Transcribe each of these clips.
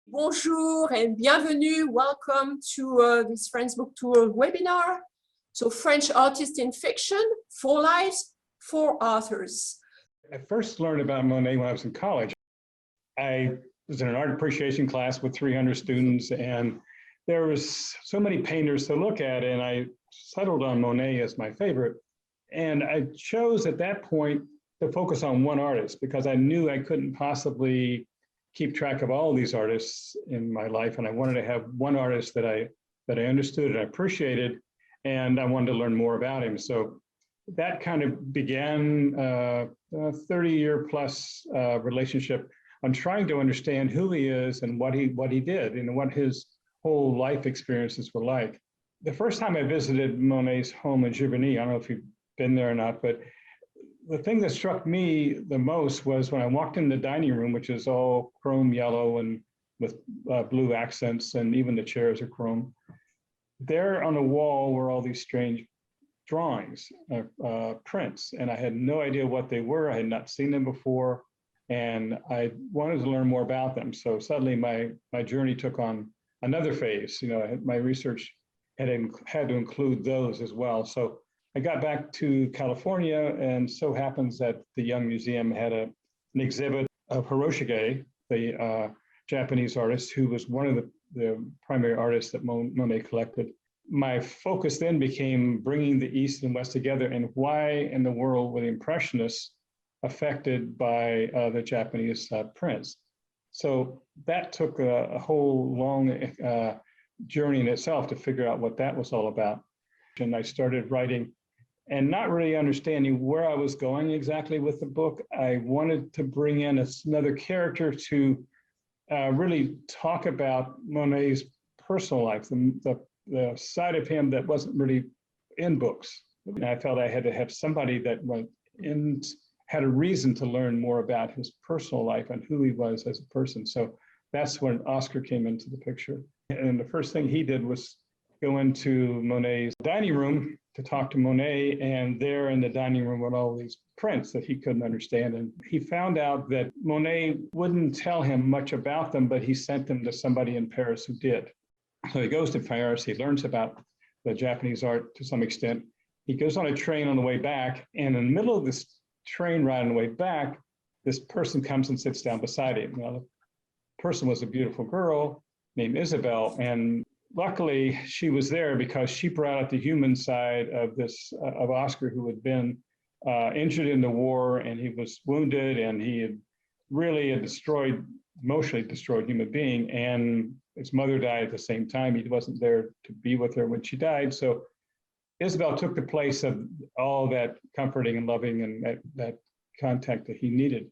Bonjour and bienvenue. Welcome to this French Book Tour webinar. So French artists in fiction, 4 lives, 4 authors. I first learned about Monet when I was in college. I was in an art appreciation class with 300 students, and there was so many painters to look at, and I settled on Monet as my favorite. And I chose at that point to focus on one artist because I knew I couldn't possibly keep track of all these artists in my life, and I wanted to have one artist that I understood and appreciated, and I wanted to learn more about him. So that kind of began a 30-year plus relationship on trying to understand who he is and what he did and what his whole life experiences were like. The first time I visited Monet's home in Giverny, I don't know if you've been there or not, but the thing that struck me the most was when I walked in the dining room, which is all chrome yellow and with blue accents, and even the chairs are chrome. There on the wall were all these strange drawings, prints, and I had no idea what they were. I had not seen them before, and I wanted to learn more about them. So suddenly my journey took on another phase. You know, my research had to include those as well. So I got back to California, and so happens that the Young Museum had an exhibit of Hiroshige, the Japanese artist who was one of the primary artists that Monet collected. My focus then became bringing the East and West together, and why in the world were the Impressionists affected by the Japanese prints. So that took a whole long journey in itself to figure out what that was all about. And I started writing and not really understanding where I was going exactly with the book. I wanted to bring in another character to really talk about Monet's personal life, the side of him that wasn't really in books. And I felt I had to have somebody that went in, had a reason to learn more about his personal life and who he was as a person. So that's when Oscar came into the picture. And the first thing he did was go into Monet's dining room to talk to Monet, and there in the dining room were all these prints that he couldn't understand. And he found out that Monet wouldn't tell him much about them, but he sent them to somebody in Paris who did. So he goes to Paris, he learns about the Japanese art to some extent. He goes on a train on the way back, and in the middle of this train ride on the way back, this person comes and sits down beside him. Well, the person was a beautiful girl named Isabel, and luckily she was there because she brought out the human side of of Oscar, who had been injured in the war, and he was wounded, and he had really emotionally destroyed human being, and his mother died at the same time. He wasn't there to be with her when she died. So Isabel took the place of all that comforting and loving and that contact that he needed.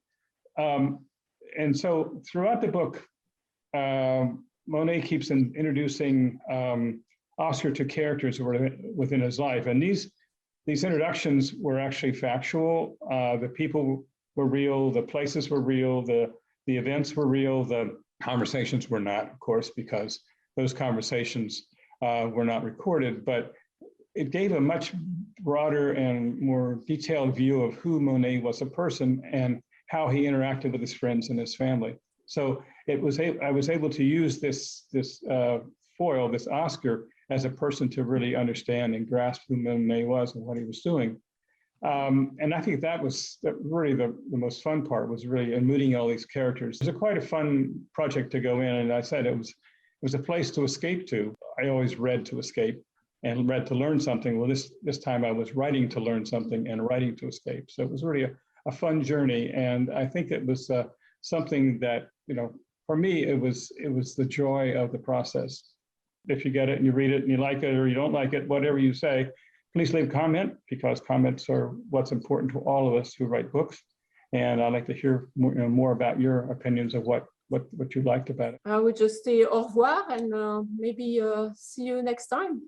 And so throughout the book, Monet keeps introducing Oscar to characters within his life. And these introductions were actually factual. The people were real, the places were real, the events were real, the conversations were not, of course, because those conversations were not recorded, but it gave a much broader and more detailed view of who Monet was a person and how he interacted with his friends and his family. So I was able to use this foil, this Oscar, as a person to really understand and grasp who Monet was and what he was doing. And I think that was really the most fun part, was really meeting all these characters. It was quite a fun project to go in, and I said it was a place to escape to. I always read to escape and read to learn something. Well, this time I was writing to learn something and writing to escape. So it was really a fun journey, and I think it was something that, you know, for me, it was the joy of the process. If you get it and you read it and you like it or you don't like it, whatever you say, please leave a comment, because comments are what's important to all of us who write books. And I'd like to hear more about your opinions of what you liked about it. I would just say au revoir and maybe see you next time.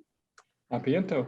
A bientôt.